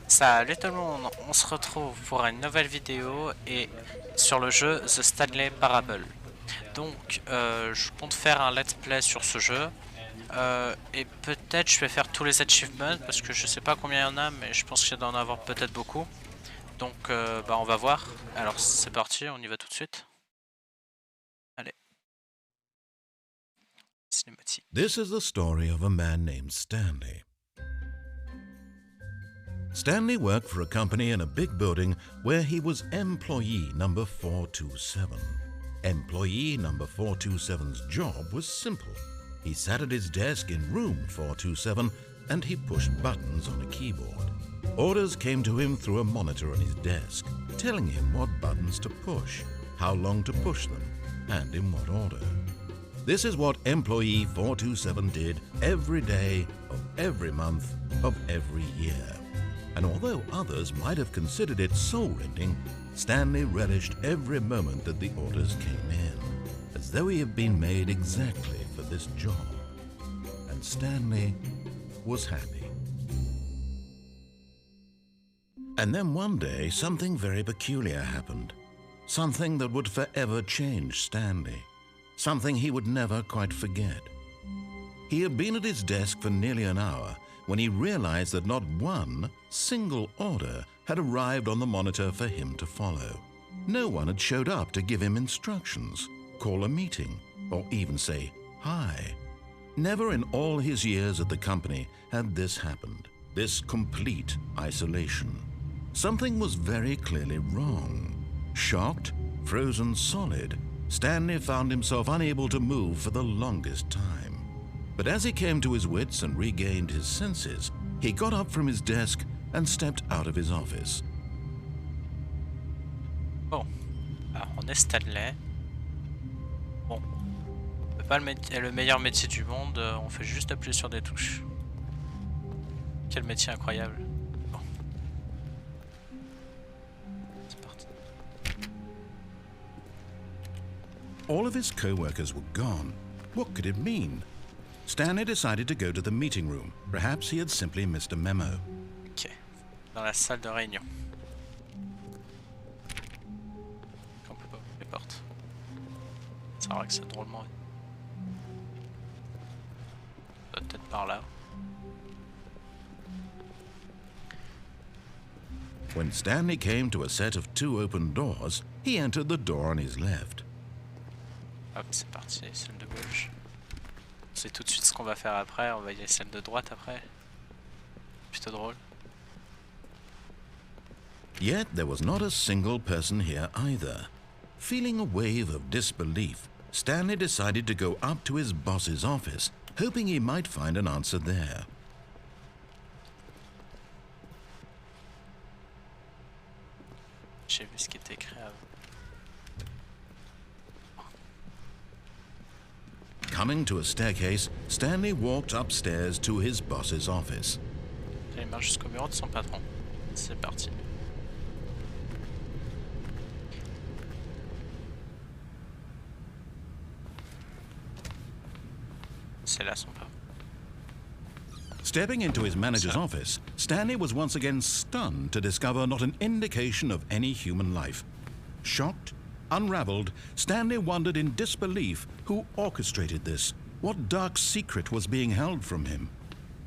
Salut tout le monde, on se retrouve pour une nouvelle vidéo et sur le jeu The Stanley Parable. Donc je compte faire un let's play sur ce jeu et peut-être je vais faire tous les achievements parce que je sais pas combien il y en a, mais je pense qu'il doit en avoir peut-être beaucoup. Donc on va voir. Alors c'est parti, on y va tout de suite. Allez. Cinématique. This is the story of a man named Stanley. Stanley worked for a company in a big building where he was employee number 427. Employee number 427's job was simple. He sat at his desk in room 427 and he pushed buttons on a keyboard. Orders came to him through a monitor on his desk, telling him what buttons to push, how long to push them, and in what order. This is what employee 427 did every day of every month of every year. And although others might have considered it soul-rending, Stanley relished every moment that the orders came in, as though he had been made exactly for this job. And Stanley was happy. And then one day, something very peculiar happened. Something that would forever change Stanley. Something he would never quite forget. He had been at his desk for nearly an hour when he realized that not one single order had arrived on the monitor for him to follow. No one had showed up to give him instructions, call a meeting, or even say hi. Never in all his years at the company had this happened, this complete isolation. Something was very clearly wrong. Shocked, frozen solid, Stanley found himself unable to move for the longest time. But as he came to his wits and regained his senses, he got up from his desk and stepped out of his office. Bon, alors on est Stanley. Bon, pas le meilleur métier du monde, on fait juste appuyer sur des touches. Quel métier incroyable. Bon. C'est parti. All of his co-workers were gone. What could it mean? Stanley decided to go to the meeting room. Perhaps he had simply missed a memo. Ok, dans la salle de réunion. On peut pas ouvrir les portes. Ça va que c'est drôlement. Peut-être par là. When Stanley came to a set of 2 open doors, he entered the door on his left. Hop, c'est parti, celle de gauche. On sait tout de suite ce qu'on va faire après, on va y aller celle de droite après. Plutôt drôle. Yet there was not a single person here either. Feeling a wave of disbelief, Stanley decided to go up to his boss's office, hoping he might find an answer there. J'ai vu ce qui était écrit avant. Coming to a staircase, Stanley walked upstairs to his boss's office. Il marche jusqu'au bureau de son patron. C'est parti. C'est là son patron. Stepping into his manager's office, Stanley was once again stunned to discover not an indication of any human life. Shocked, unraveled, Stanley wondered in disbelief who orchestrated this, what dark secret was being held from him.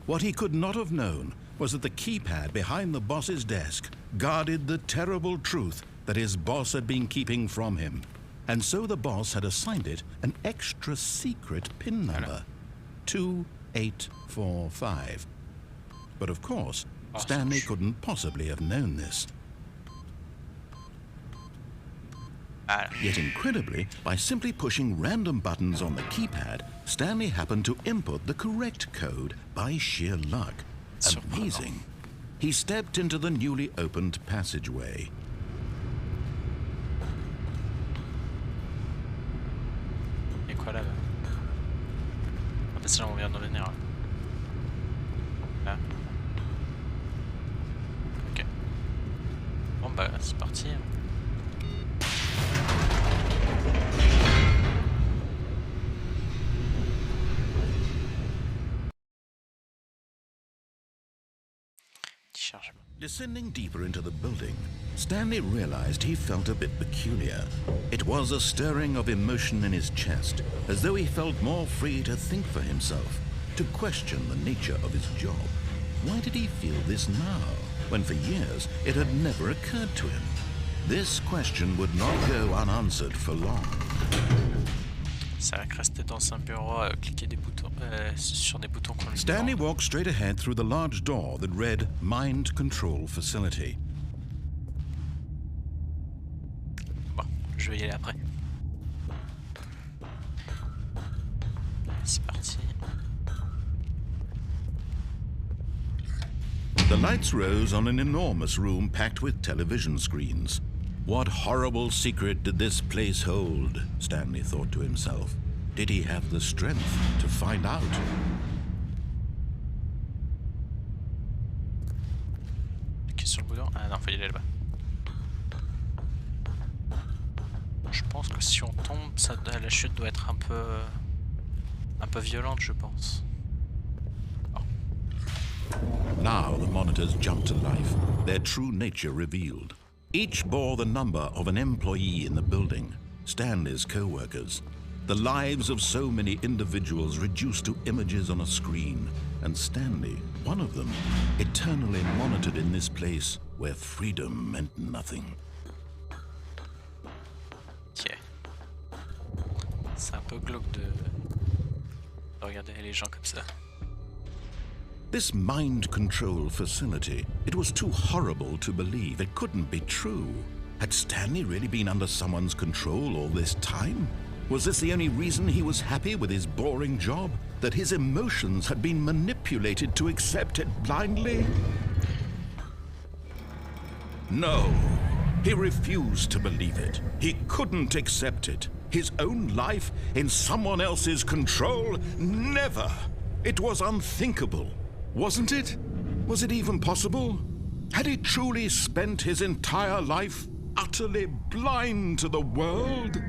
What he could not have known was that the keypad behind the boss's desk guarded the terrible truth that his boss had been keeping from him. And so the boss had assigned it an extra secret PIN number, 2845. But of course, Stanley couldn't possibly have known this. Yet incredibly, by simply pushing random buttons on the keypad, Stanley happened to input the correct code by sheer luck. Amazing. He stepped into the newly opened passageway. Et quoi là-bas? Ah bah c'est là on vient de revenir. Là. Ok. Bon bah c'est parti. Chargement. Descending deeper into the building, Stanley realized he felt a bit peculiar. It was a stirring of emotion in his chest, as though he felt more free to think for himself, to question the nature of his job. Why did he feel this now, when for years it had never occurred to him? This question would not go unanswered for long. C'est vrai que rester dans un bureau, cliquer des boutons, sur des boutons qu'on lui Stanley demande. walked straight ahead through the large door that read Mind Control Facility. Bon, je vais y aller après. C'est parti. The lights rose on an enormous room packed with television screens. What horrible secret did this place hold? Stanley thought to himself. Did he have the strength to find out? Cliquez sur le bouton. Ah non, faut y aller là-bas. Je pense que si on tombe, la chute doit être un peu violente, je pense. Oh. Now the monitors jumped to life, their true nature revealed. Each bore the number of an employee in the building, Stanley's co-workers. The lives of so many individuals reduced to images on a screen, and Stanley, one of them, eternally monitored in this place where freedom meant nothing. Ok. C'est un peu glauque de regarder les gens comme ça. This mind control facility, it was too horrible to believe. It couldn't be true. Had Stanley really been under someone's control all this time? Was this the only reason he was happy with his boring job? That his emotions had been manipulated to accept it blindly? No, he refused to believe it. He couldn't accept it. His own life in someone else's control? Never! It was unthinkable. Wasn't it? Was it even possible? Had he truly spent his entire life utterly blind to the world?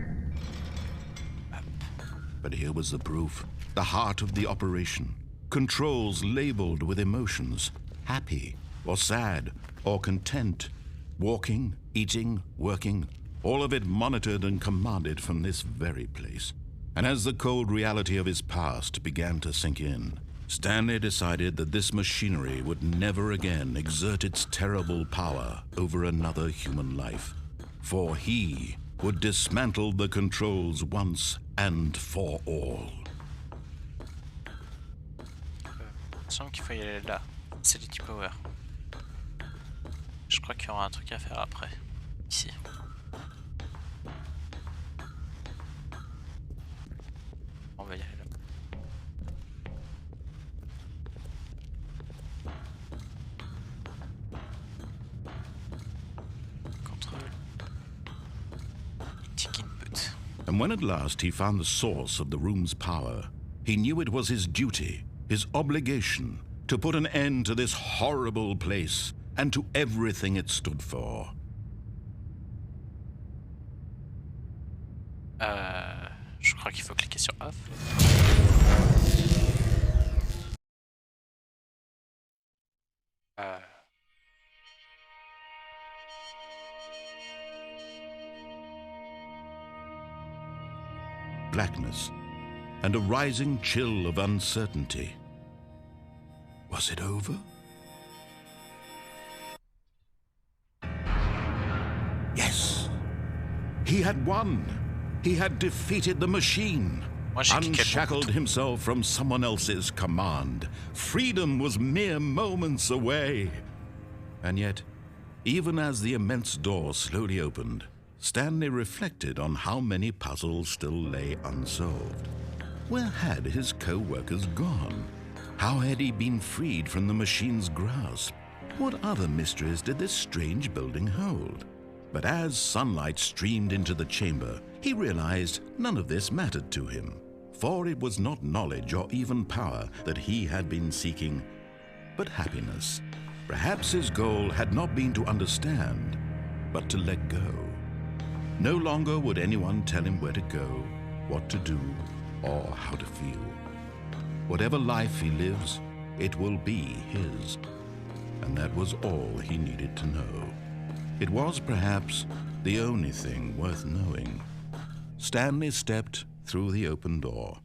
But here was the proof. The heart of the operation. Controls labeled with emotions. Happy, or sad, or content. Walking, eating, working. All of it monitored and commanded from this very place. And as the cold reality of his past began to sink in, Stanley decided that this machinery would never again exert its terrible power over another human life, for he would dismantle the controls once and for all. Il semble qu'il faut y aller là. C'est du power. Je crois qu'il y aura un truc à faire après. Ici. On va y aller là. And when at last he found the source of the room's power, he knew it was his duty, his obligation, to put an end to this horrible place and to everything it stood for. Je crois qu'il faut cliquer sur off. Blackness and a rising chill of uncertainty. Was it over? Yes! He had won! He had defeated the machine! Unshackled himself from someone else's command. Freedom was mere moments away. And yet, even as the immense door slowly opened, Stanley reflected on how many puzzles still lay unsolved. Where had his co-workers gone? How had he been freed from the machine's grasp? What other mysteries did this strange building hold? But as sunlight streamed into the chamber, he realized none of this mattered to him, for it was not knowledge or even power that he had been seeking, but happiness. Perhaps his goal had not been to understand, but to let go. No longer would anyone tell him where to go, what to do, or how to feel. Whatever life he lives, it will be his. and that was all he needed to know. It was perhaps the only thing worth knowing. Stanley stepped through the open door.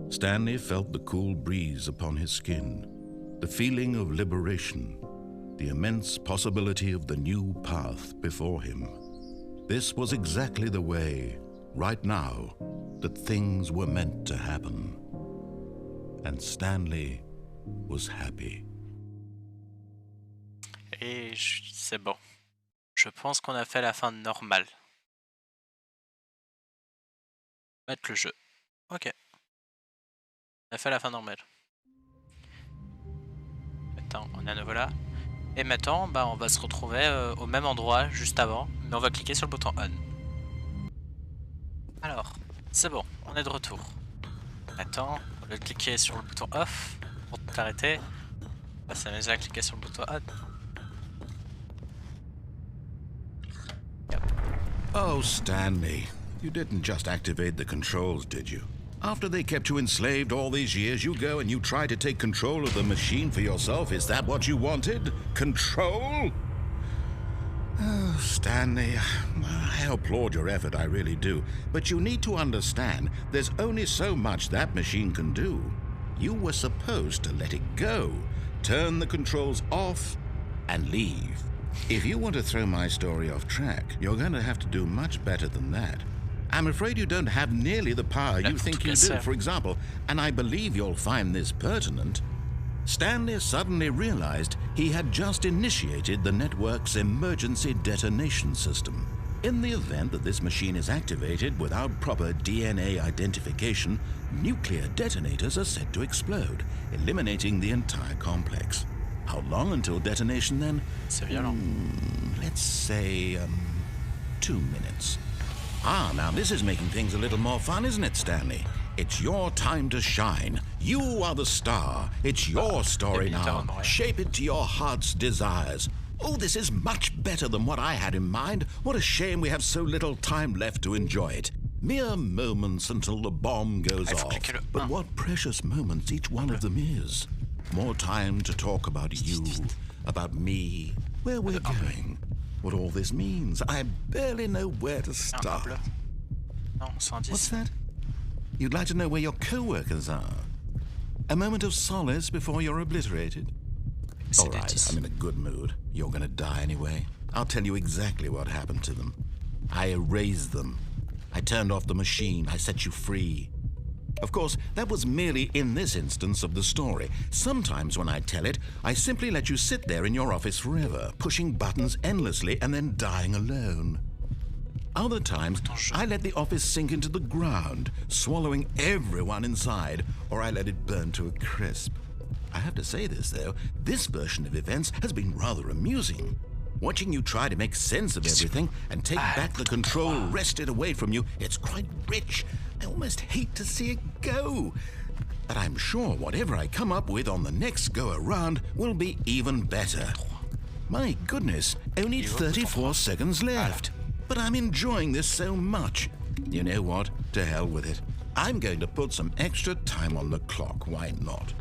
Stanley felt the cool breeze upon his skin, the feeling of liberation, the immense possibility of the new path before him. This was exactly the way, right now, that things were meant to happen. And Stanley was happy. Et c'est bon. Je pense qu'on a fait la fin normale. Mettre le jeu. Ok. On a fait la fin normale. Maintenant, on est à nouveau là. Et maintenant, bah, on va se retrouver au même endroit juste avant. Mais on va cliquer sur le bouton on. Alors, c'est bon, on est de retour. Maintenant, on va cliquer sur le bouton off pour tout arrêter. On va s'amuser à cliquer sur le bouton on. Oh, Stanley, you didn't just activate the controls, did you? After they kept you enslaved all these years, you go and you try to take control of the machine for yourself. Is that what you wanted? Control? Oh, Stanley, I applaud your effort, I really do. But you need to understand, there's only so much that machine can do. You were supposed to let it go, turn the controls off, and leave. If you want to throw my story off track, you're going to have to do much better than that. I'm afraid you don't have nearly the power you think you do. For example, and I believe you'll find this pertinent, Stanley suddenly realized he had just initiated the network's emergency detonation system. In the event that this machine is activated without proper DNA identification, nuclear detonators are said to explode, eliminating the entire complex. How long until detonation then? C'est violent. Let's say 2 minutes. Ah, now this is making things a little more fun, isn't it, Stanley? It's your time to shine. You are the star. It's your story now. Shape it to your heart's desires. Oh, this is much better than what I had in mind. What a shame we have so little time left to enjoy it. Mere moments until the bomb goes off. But what precious moments each one of them is. More time to talk about you, about me, where we're going, what all this means. I barely know where to start. What's that? You'd like to know where your co-workers are? A moment of solace before you're obliterated? All right, I'm in a good mood. You're gonna die anyway. I'll tell you exactly what happened to them. I erased them. I turned off the machine. I set you free. Of course, that was merely in this instance of the story. Sometimes when I tell it, I simply let you sit there in your office forever, pushing buttons endlessly and then dying alone. Other times, I let the office sink into the ground, swallowing everyone inside, or I let it burn to a crisp. I have to say this, though, this version of events has been rather amusing. Watching you try to make sense of everything and take back the control wrested away from you, it's quite rich. I almost hate to see it go. But I'm sure whatever I come up with on the next go-around will be even better. My goodness, only 34 seconds left. But I'm enjoying this so much. You know what? To hell with it. I'm going to put some extra time on the clock. Why not?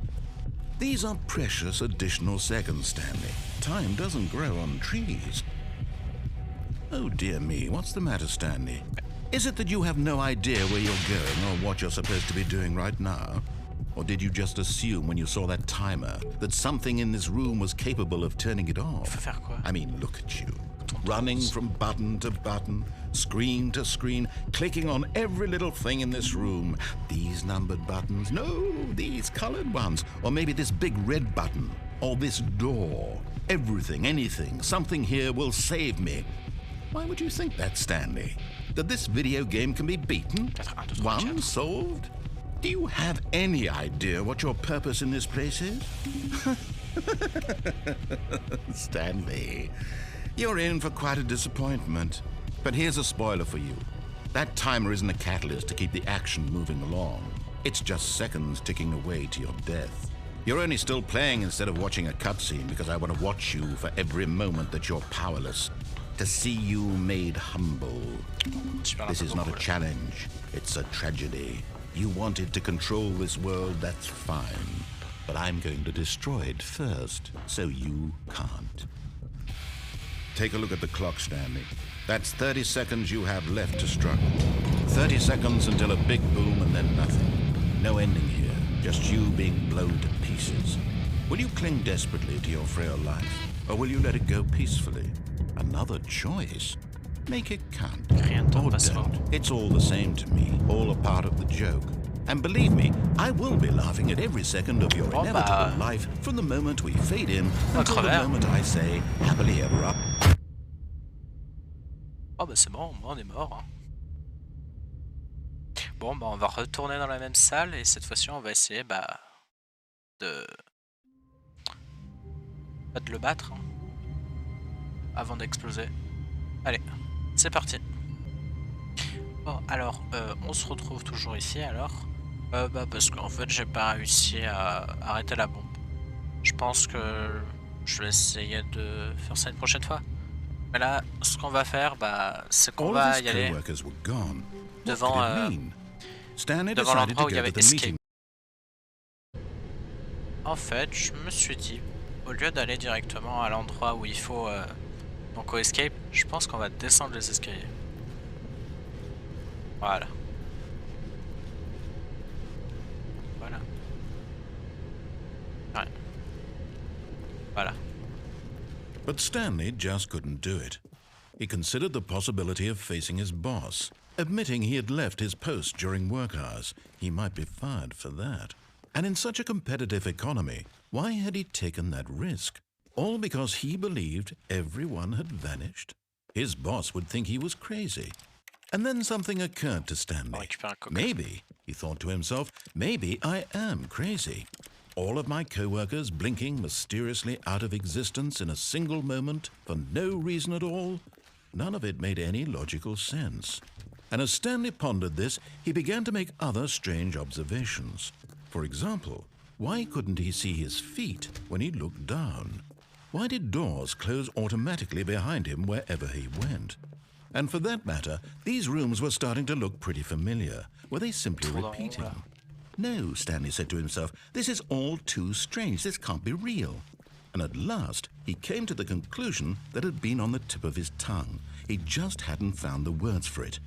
These are precious additional seconds, Stanley. Time doesn't grow on trees. Oh dear me, what's the matter, Stanley? Is it that you have no idea where you're going or what you're supposed to be doing right now? Or did you just assume when you saw that timer that something in this room was capable of turning it off? I mean, look at you. Running from button to button, screen to screen, clicking on every little thing in this room. These numbered buttons, no, these colored ones. Or maybe this big red button, or this door. Everything, anything, something here will save me. Why would you think that, Stanley? That this video game can be beaten? Won? Solved? Do you have any idea what your purpose in this place is? Stanley, you're in for quite a disappointment. But here's a spoiler for you. That timer isn't a catalyst to keep the action moving along. It's just seconds ticking away to your death. You're only still playing instead of watching a cutscene because I want to watch you for every moment that you're powerless. To see you made humble. This is not a challenge. It's a tragedy. You wanted to control this world, that's fine. but I'm going to destroy it first, so you can't. Take a look at the clock, Stanley. That's 30 seconds you have left to struggle. 30 seconds until a big boom and then nothing. No ending here, just you being blown to pieces. Will you cling desperately to your frail life, or will you let it go peacefully? Another choice. Make it count. Or don't. It's all the same to me, all a part of the joke. And believe me, I will be laughing at every second of your inevitable life from the moment we fade in until the moment I say happily ever up. Oh bah c'est bon, on est mort. Bon bah on va retourner dans la même salle et cette fois-ci on va essayer de le battre avant d'exploser. Allez, c'est parti. Bon alors on se retrouve toujours ici alors. Parce qu'en fait j'ai pas réussi à arrêter la bombe. Je pense que je vais essayer de faire ça une prochaine fois. Mais là, ce qu'on va faire, c'est qu'on va y aller devant l'endroit où il y avait escape. En fait, je me suis dit, au lieu d'aller directement à l'endroit où il faut donc au escape, je pense qu'on va descendre les escaliers. Voilà. Voilà. Ouais. Voilà. But Stanley just couldn't do it. He considered the possibility of facing his boss, admitting he had left his post during work hours. He might be fired for that. And in such a competitive economy, why had he taken that risk? All because he believed everyone had vanished? His boss would think he was crazy. And then something occurred to Stanley. Maybe, he thought to himself, maybe I am crazy. All of my co-workers blinking mysteriously out of existence in a single moment for no reason at all? None of it made any logical sense. And as Stanley pondered this, he began to make other strange observations. For example, why couldn't he see his feet when he looked down? Why did doors close automatically behind him wherever he went? And for that matter, these rooms were starting to look pretty familiar. Were they simply repeating? No, Stanley said to himself, this is all too strange. This can't be real. And at last, he came to the conclusion that had been on the tip of his tongue. He just hadn't found the words for it.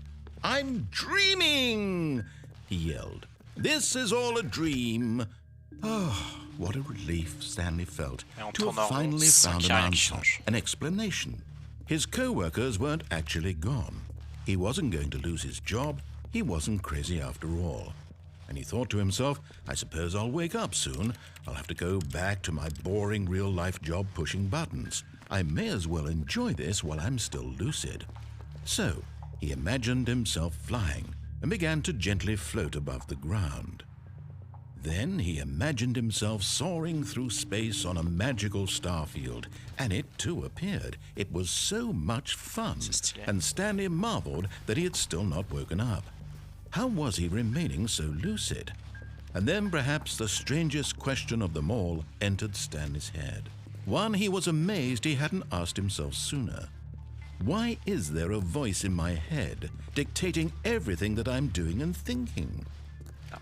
I'm dreaming, he yelled. This is all a dream. Oh, what a relief Stanley felt to have finally found an answer, an explanation. His co-workers weren't actually gone. He wasn't going to lose his job. He wasn't crazy after all. And he thought to himself, I suppose I'll wake up soon. I'll have to go back to my boring real-life job pushing buttons. I may as well enjoy this while I'm still lucid. So, he imagined himself flying and began to gently float above the ground. Then he imagined himself soaring through space on a magical starfield, and it too appeared. It was so much fun, and Stanley marveled that he had still not woken up. How was he remaining so lucid? And then perhaps the strangest question of them all entered Stanley's head. One he was amazed he hadn't asked himself sooner. Why is there a voice in my head dictating everything that I'm doing and thinking?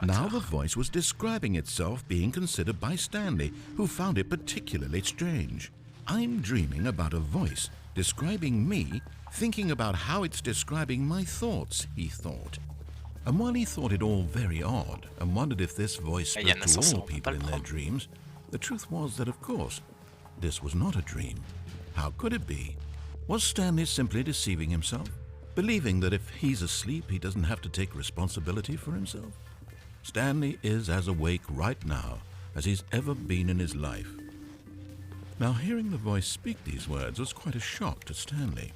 Now the voice was describing itself being considered by Stanley, who found it particularly strange. I'm dreaming about a voice describing me, thinking about how it's describing my thoughts, he thought. And while he thought it all very odd and wondered if this voice spoke to all people in their dreams, the truth was that, of course, this was not a dream. How could it be? Was Stanley simply deceiving himself, believing that if he's asleep he doesn't have to take responsibility for himself? Stanley is as awake right now as he's ever been in his life. Now, hearing the voice speak these words was quite a shock to Stanley.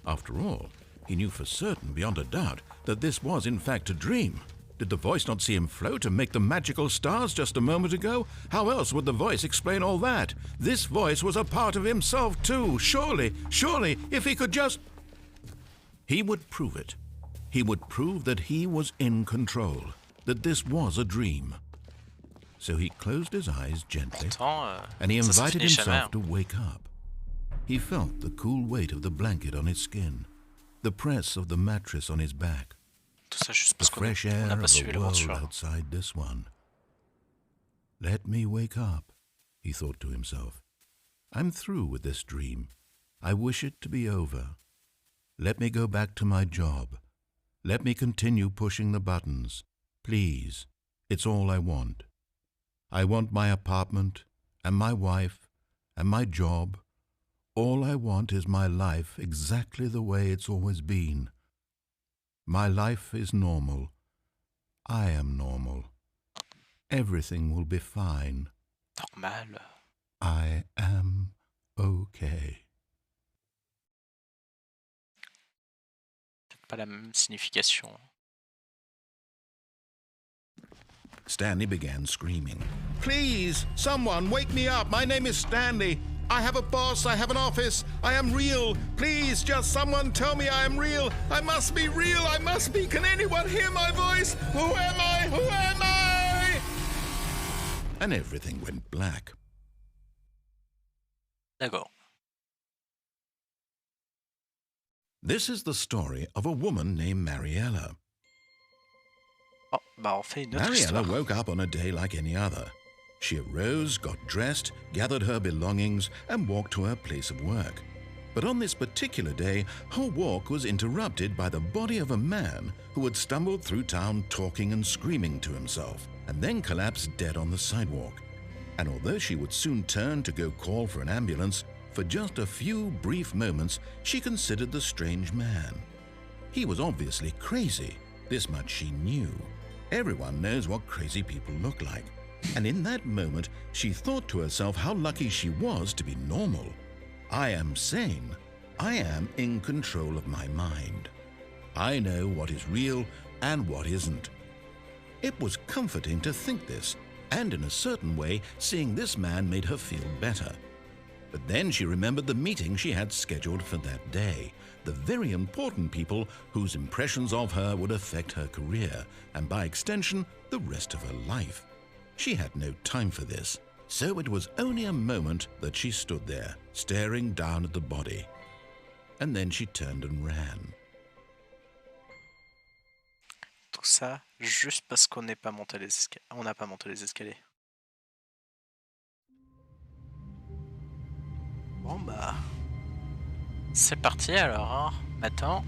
After all, he knew for certain, beyond a doubt, that this was in fact a dream. Did the voice not see him float and make the magical stars just a moment ago? How else would the voice explain all that? This voice was a part of himself too. Surely, if he could just... He would prove it. He would prove that he was in control, that this was a dream. So he closed his eyes gently, and he invited himself to wake up. He felt the cool weight of the blanket on his skin, the press of the mattress on his back, the fresh air of the world outside this one. Let me wake up, he thought to himself. I'm through with this dream. I wish it to be over. Let me go back to my job. Let me continue pushing the buttons. Please, it's all I want. I want my apartment, and my wife, and my job. All I want is my life exactly the way it's always been. My life is normal. I am normal. Everything will be fine. Normal. I am okay. Peut-être pas la même signification. Stanley began screaming. Please, someone, wake me up. My name is Stanley. I have a boss. I have an office. I am real. Please, just someone tell me I am real. I must be real. I must be. Can anyone hear my voice? Who am I? Who am I? And everything went black. D'accord. This is the story of a woman named Mariella. Oh, bah on fait une autre Mariella histoire. woke up on a day like any other. She arose, got dressed, gathered her belongings, and walked to her place of work. But on this particular day, her walk was interrupted by the body of a man who had stumbled through town talking and screaming to himself, and then collapsed dead on the sidewalk. And although she would soon turn to go call for an ambulance, for just a few brief moments she considered the strange man. He was obviously crazy, this much she knew. Everyone knows what crazy people look like. And in that moment, she thought to herself how lucky she was to be normal. I am sane. I am in control of my mind. I know what is real and what isn't. It was comforting to think this, and in a certain way, seeing this man made her feel better. But then she remembered the meeting she had scheduled for that day, the very important people whose impressions of her would affect her career, and by extension, the rest of her life. She had no time for this, so it was only a moment that she stood there, staring down at the body. And then she turned and ran. Tout ça juste parce qu'on n'est pas monté les escaliers. On n'a pas monté les escaliers. Bon bah, c'est parti alors. Hein. Maintenant,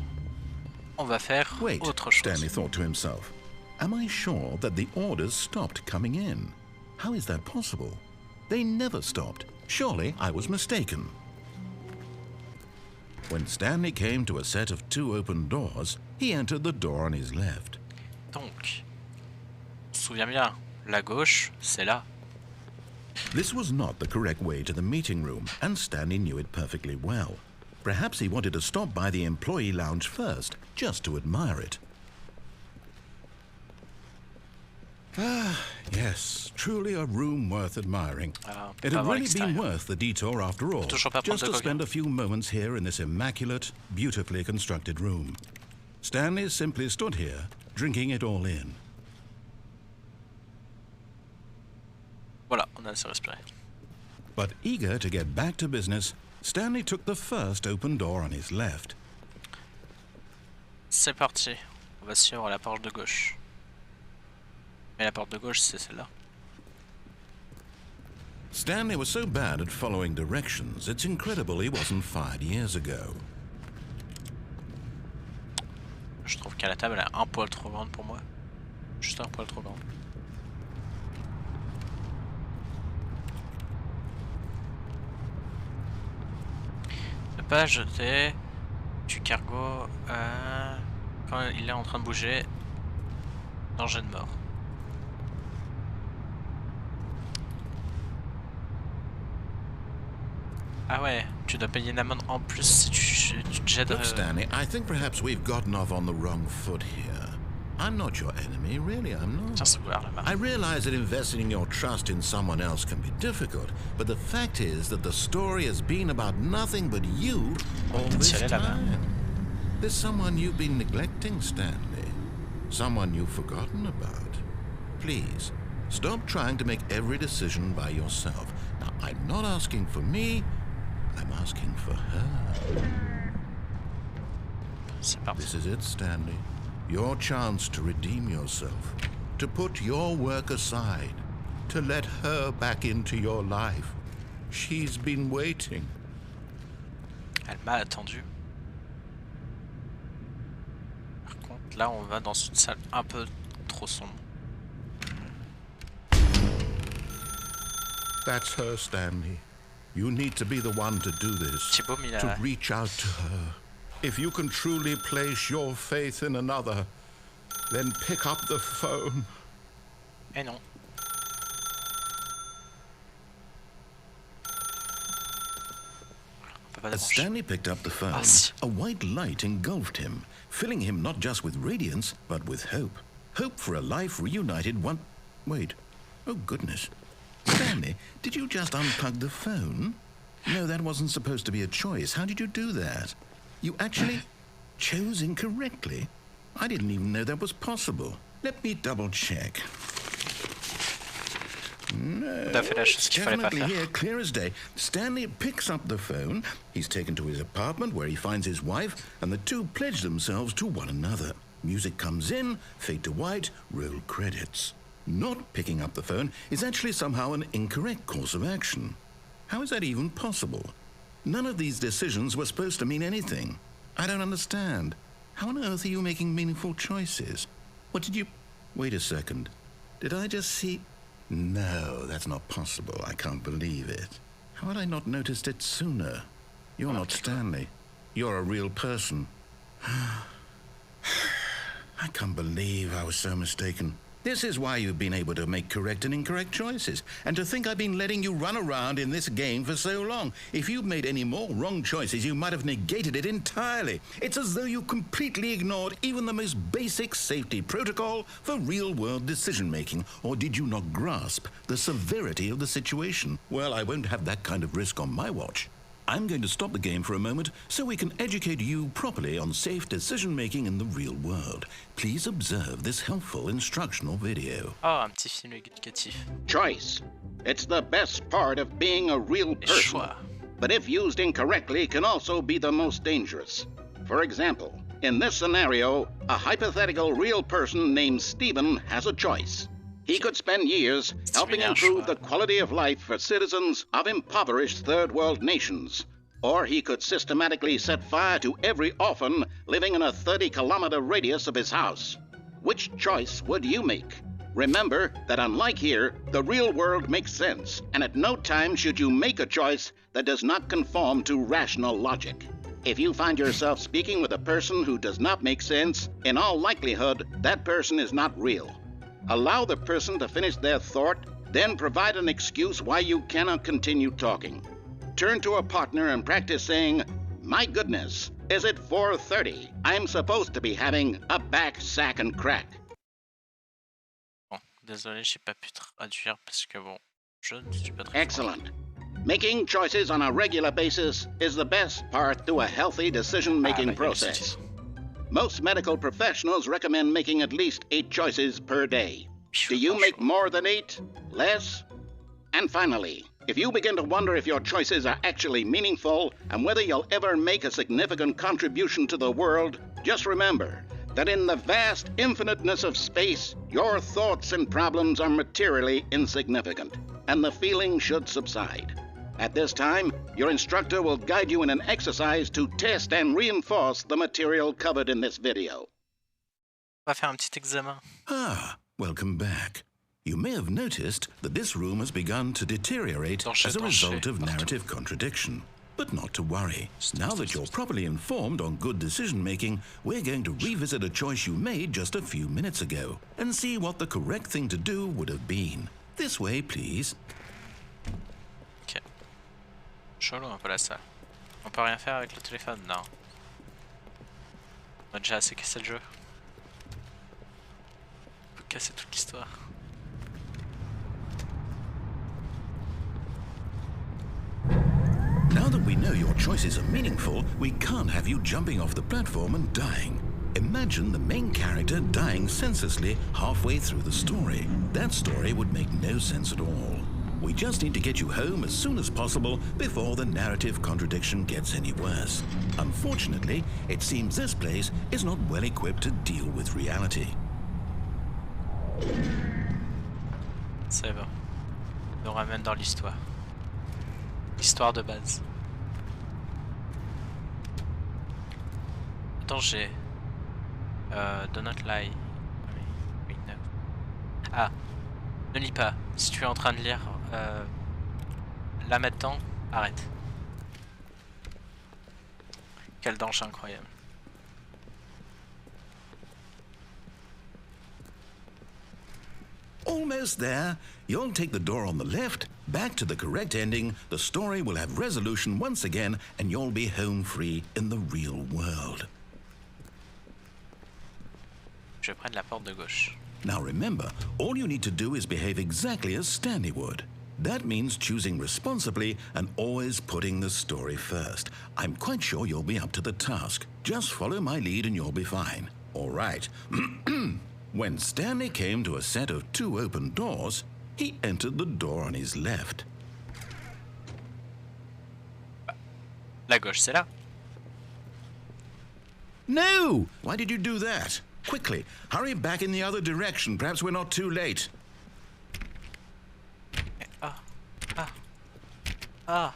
on va faire Wait, autre chose. Stanley thought to himself. Am I sure that the orders stopped coming in? How is that possible? They never stopped. Surely I was mistaken. When Stanley came to a set of 2 open doors, he entered the door on his left. Donc, on se souvient bien, la gauche, c'est là. This was not the correct way to the meeting room, and Stanley knew it perfectly well. Perhaps he wanted to stop by the employee lounge first, just to admire it. Ah, yes, truly a room worth admiring. It had really been worth the detour after all, just to spend a few moments here in this immaculate, beautifully constructed room. Stanley simply stood here, drinking it all in. Voilà, on a assez respiré. But eager to get back to business, Stanley took the first open door on his left. C'est parti, on va suivre la porte de gauche. Mais la porte de gauche, c'est celle-là. Stanley was so bad at following directions, it's incredible he wasn't fired years ago. Je trouve qu'à la table, elle est un poil trop grande pour moi. Juste un poil trop grande. Ne pas jeter du cargo quand il est en train de bouger. Danger de mort. Ah ouais, tu dois payer une amende en plus si tu jettes... Look, Stanley, I think perhaps we've gotten off on the wrong foot here. I'm not your enemy, really, I'm not. Tiens, c'est ouvert là-bas. I realize that investing your trust in someone else can be difficult, but the fact is that the story has been about nothing but you all this time. There's someone you've been neglecting, Stanley. Someone you've forgotten about. Please, stop trying to make every decision by yourself. Now, I'm not asking for me, I'm asking for her. This is it, Stanley. Your chance to redeem yourself, to put your work aside, to let her back into your life. She's been waiting. Elle m'a attendu. Par contre, là, on va dans une salle un peu trop sombre. That's her, Stanley. You need to be the one to do this, Thibaut, mais to reach out to her. If you can truly place your faith in another, then pick up the phone. Eh non. As Stanley picked up the phone, a white light engulfed him, filling him not just with radiance, but with hope. Hope for a life reunited one... Wait. Oh, goodness. Stanley, did you just unplug the phone? No, that wasn't supposed to be a choice. How did you do that? You actually chose incorrectly? I didn't even know that was possible. Let me double-check. No, it's definitely here, clear as day. Stanley picks up the phone. He's taken to his apartment where he finds his wife, and the two pledge themselves to one another. Music comes in, fade to white, roll credits. Not picking up the phone is actually somehow an incorrect course of action. How is that even possible? None of these decisions were supposed to mean anything. I don't understand. How on earth are you making meaningful choices? What did you... Wait a second. Did I just see... No, that's not possible. I can't believe it. How had I not noticed it sooner? You're not Stanley. You're a real person. I can't believe I was so mistaken. This is why you've been able to make correct and incorrect choices. And to think I've been letting you run around in this game for so long. If you'd made any more wrong choices, you might have negated it entirely. It's as though you completely ignored even the most basic safety protocol for real-world decision-making. Or did you not grasp the severity of the situation? Well, I won't have that kind of risk on my watch. I'm going to stop the game for a moment so we can educate you properly on safe decision-making in the real world. Please observe this helpful instructional video. Oh, un petit film éducatif. Choice. It's the best part of being a real person. Choix. But if used incorrectly, can also be the most dangerous. For example, in this scenario, a hypothetical real person named Stephen has a choice. He could spend years helping improve the quality of life for citizens of impoverished third world nations. Or he could systematically set fire to every orphan living in a 30-kilometer radius of his house. Which choice would you make? Remember that unlike here, the real world makes sense, and at no time should you make a choice that does not conform to rational logic. If you find yourself speaking with a person who does not make sense, in all likelihood, that person is not real. Allow the person to finish their thought, then provide an excuse why you cannot continue talking. Turn to a partner and practice saying, "My goodness, is it 4:30? I'm supposed to be having a back, sack, and crack." Bon, désolé, j'ai pas pu traduire parce que bon, je ne suis pas très Excellent. Making choices on a regular basis is the best part to a healthy decision-making process. Most medical professionals recommend making at least 8 choices per day. Do you make more than 8? Less? And finally, if you begin to wonder if your choices are actually meaningful and whether you'll ever make a significant contribution to the world, just remember that in the vast infiniteness of space, your thoughts and problems are materially insignificant, and the feeling should subside. At this time, your instructor will guide you in an exercise to test and reinforce the material covered in this video. On va faire un petit examen. Ah, welcome back. You may have noticed that this room has begun to deteriorate as a result of narrative contradiction. But not to worry. Now that you're properly informed on good decision-making, we're going to revisit a choice you made just a few minutes ago and see what the correct thing to do would have been. This way, please. Ok. Chelou un peu la salle. On peut rien faire avec le téléphone, non. On a déjà assez cassé le jeu. On peut casser toute l'histoire. Now that we know your choices are meaningful, we can't have you jumping off the platform and dying. Imagine the main character dying senselessly halfway through the story. That story would make no sense at all. We just need to get you home as soon as possible before the narrative contradiction gets any worse. Unfortunately, it seems this place is not well equipped to deal with reality. C'est bon. nous ramène dans l'histoire. L'histoire de base. Attends, j'ai... do not lie. Ah, ne lis pas. Si tu es en train de lire là maintenant, arrête. Quel danger incroyable. Almost there. You'll take the door on the left, back to the correct ending, the story will have resolution once again, and you'll be home free in the real world. Je vais prendre la porte de gauche. Now remember, all you need to do is behave exactly as Stanley would. That means choosing responsibly and always putting the story first. I'm quite sure you'll be up to the task. Just follow my lead and you'll be fine. All right. When Stanley came to a set of 2 open doors, he entered the door on his left. La gauche, c'est là. No! Why did you do that? Quickly, hurry back in the other direction. Perhaps we're not too late. Ah.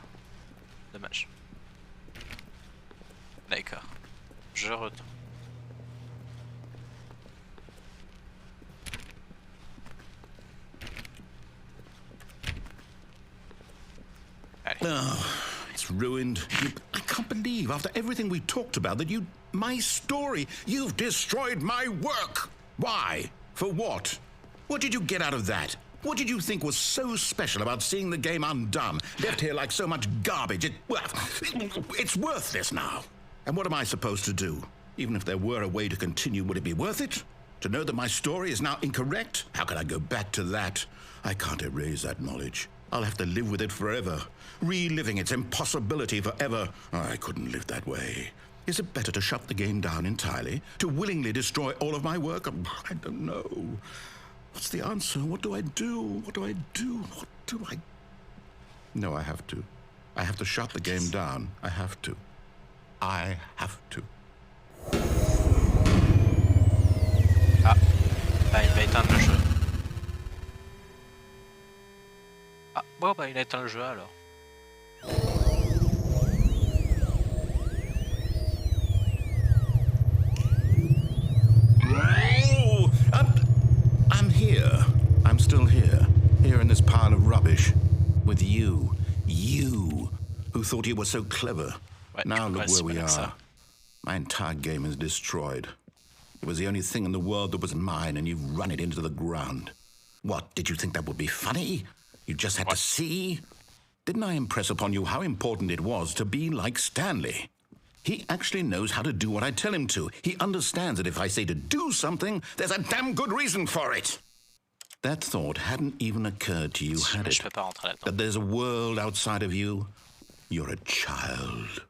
Dommage. D'accord. Je retourne. Allez. Oh, it's ruined. I can't believe, after everything we talked about, that you... My story. You've destroyed my work. Why? For what? What did you get out of that? What did you think was so special about seeing the game undone, left here like so much garbage? It's worthless now. And what am I supposed to do? Even if there were a way to continue, would it be worth it? To know that my story is now incorrect? How can I go back to that? I can't erase that knowledge. I'll have to live with it forever, reliving its impossibility forever. I couldn't live that way. Is it better to shut the game down entirely? To willingly destroy all of my work? I don't know. What's the answer? What do I do? What do I do? What do I... No, I have to. I have to shut the game down. I have to. I have to. Ah, bah il va éteindre le jeu. Ah, bon bah il a éteint le jeu alors. I'm here. I'm still here. Here in this pile of rubbish. With you. You. Who thought you were so clever. Ouais, now look where we are. My entire game is destroyed. It was the only thing in the world that was mine, and you've run it into the ground. What, did you think that would be funny? You just had to see? Didn't I impress upon you how important it was to be like Stanley? He actually knows how to do what I tell him to. He understands that if I say to do something, there's a damn good reason for it. That thought hadn't even occurred to you, had it? That there's a world outside of you? You're a child.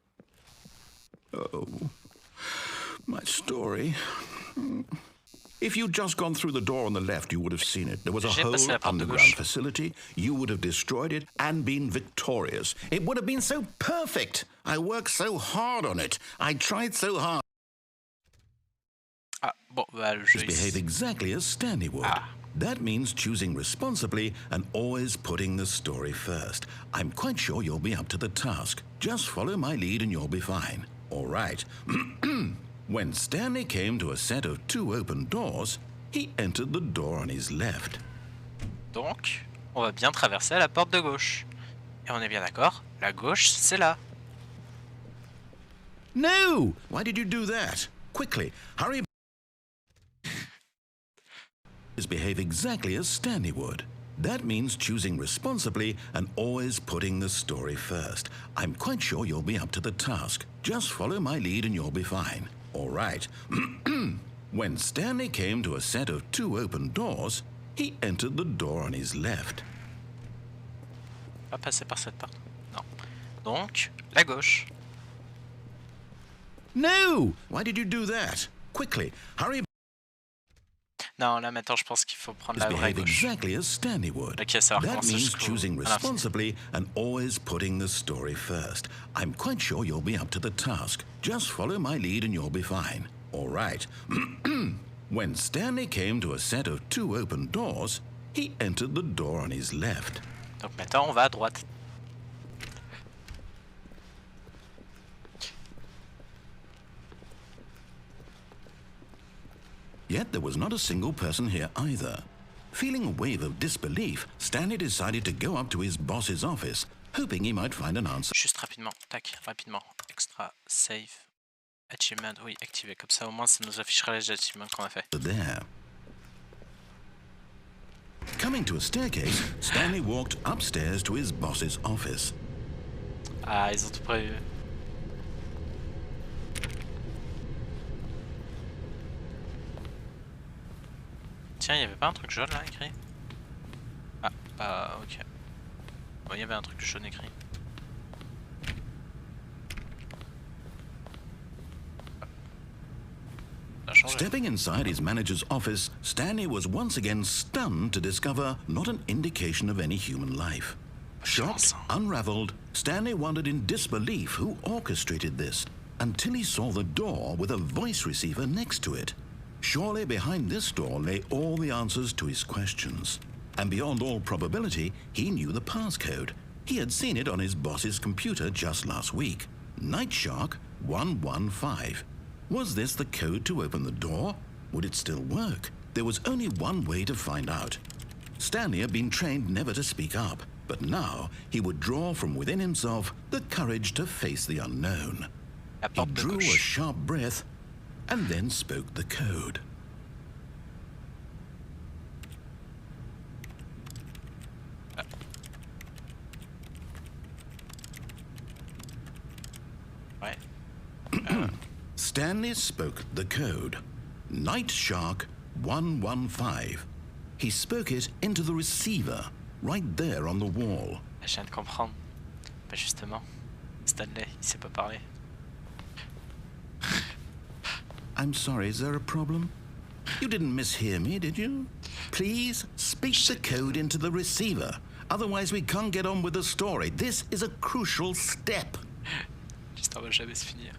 Oh, my story. If you'd just gone through the door on the left, you would have seen it. There was a whole underground facility. You would have destroyed it and been victorious. It would have been so perfect. I worked so hard on it. I tried so hard. Ah, bon, bah, le jeu Behave exactly as Stanley would. That means choosing responsibly and always putting the story first. I'm quite sure you'll be up to the task. Just follow my lead and you'll be fine. All right. When Stanley came to a set of 2 open doors, he entered the door on his left. Donc, on va bien traverser la porte de gauche. Et on est bien d'accord, la gauche, c'est là. No! Why did you do that? Quickly, hurry. Behave exactly as Stanley would. That means choosing responsibly and always putting the story first. I'm quite sure you'll be up to the task. Just follow my lead and you'll be fine. All right. When Stanley came to a set of 2 open doors, he entered the door on his left. Pas passer par cette porte. Non. Donc, la gauche. No! Why did you do that? Quickly, hurry. Non, là maintenant je pense qu'il faut prendre la vraie gauche. Exactly as Stanley would. Okay, ça va That means choosing responsibly and always putting the story first. I'm quite sure you'll be up to the task. Just follow my lead and you'll be fine. All right. When Stanley came to a set of 2 open doors, he entered the door on his left. Donc maintenant on va à droite. Yet there was not a single person here either. Feeling a wave of disbelief, Stanley decided to go up to his boss's office, hoping he might find an answer. Juste rapidement, tac, rapidement. Extra, save, achievement, oui, activé. Comme ça au moins ça nous affichera les achievements qu'on a fait. There. Coming to a staircase, Stanley walked upstairs to his boss's office. Ah, ils ont tout prévu. Tiens, il y avait pas un truc jaune là écrit? Ah, bah ok. Bon, il y avait un truc jaune écrit. Stepping inside his manager's office, Stanley was once again stunned to discover not an indication of any human life. Shocked, unraveled, Stanley wondered in disbelief who orchestrated this, until he saw the door with a voice receiver next to it. Surely behind this door lay all the answers to his questions. And beyond all probability, he knew the passcode. He had seen it on his boss's computer just last week. Nightshark 115. Was this the code to open the door? Would it still work? There was only one way to find out. Stanley had been trained never to speak up, but now he would draw from within himself the courage to face the unknown. He drew a sharp breath and then spoke the code. Stanley spoke the code. Nightshark 115. He spoke it into the receiver, right there on the wall. Je viens de comprendre. Bah justement, Stanley, il sait pas parler. I'm sorry, is there a problem? You didn't mishear me, did you? Please speak the code into the receiver. Otherwise we can't get on with the story. This is a crucial step. L'histoire va jamais se finir.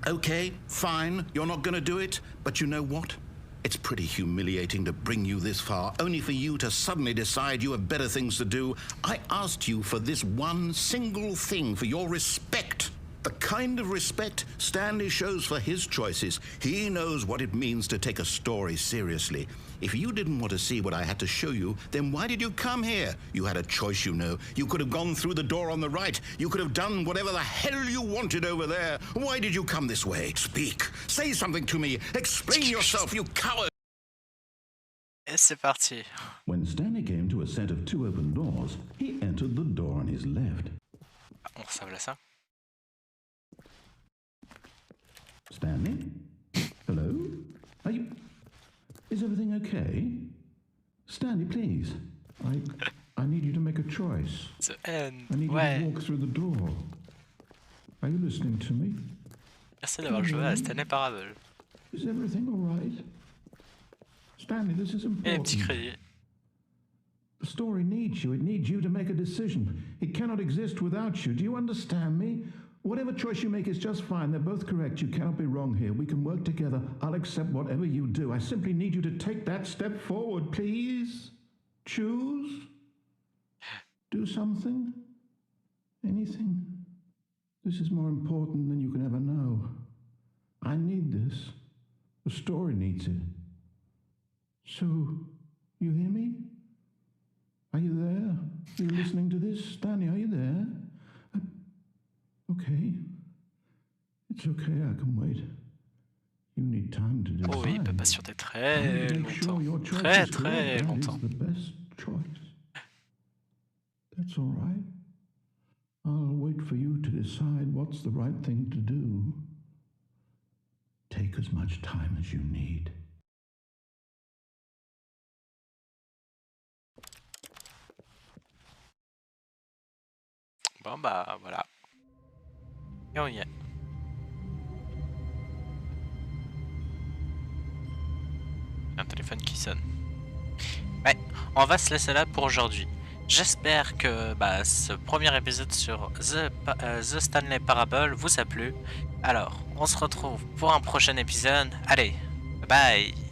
Okay, fine, you're not gonna do it, but you know what? It's pretty humiliating to bring you this far, only for you to suddenly decide you have better things to do. I asked you for this one single thing, for your respect. The kind of respect Stanley shows for his choices. He knows what it means to take a story seriously. If you didn't want to see what I had to show you, then why did you come here? You had a choice, you know. You could have gone through the door on the right. You could have done whatever the hell you wanted over there. Why did you come this way? Speak. Say something to me. Explain yourself, you coward. Et c'est parti. When Stanley came to a set of two open doors, he entered the door on his left. On ressemble à ça. Stanley? Hello? Are you... Is everything okay? Stanley, please. I need you to make a choice. The end. I need you to walk through the door. Are you listening to me? Merci d'avoir joué à Stanley Parable. Is everything all right? Stanley, this is important. Et un petit crédit. The story needs you. It needs you to make a decision. It cannot exist without you. Do you understand me? Whatever choice you make is just fine. They're both correct. You cannot be wrong here. We can work together. I'll accept whatever you do. I simply need you to take that step forward, please. Choose. Do something. Anything. This is more important than you can ever know. I need this. The story needs it. So, you hear me? Are you there? Are you listening to this? Stanley, are you there? Okay. It's okay, I can wait. You need time to decide. Oh, il peut patienter très longtemps. Très, très longtemps. That is the best choice. That's all right. I'll wait for you to decide what's the right thing to do. Take as much time as you need. Bon bah voilà. Et on y est. Un téléphone qui sonne. Ouais, on va se laisser là pour aujourd'hui. J'espère que ce premier épisode sur The Stanley Parable vous a plu. Alors, on se retrouve pour un prochain épisode. Allez, bye bye.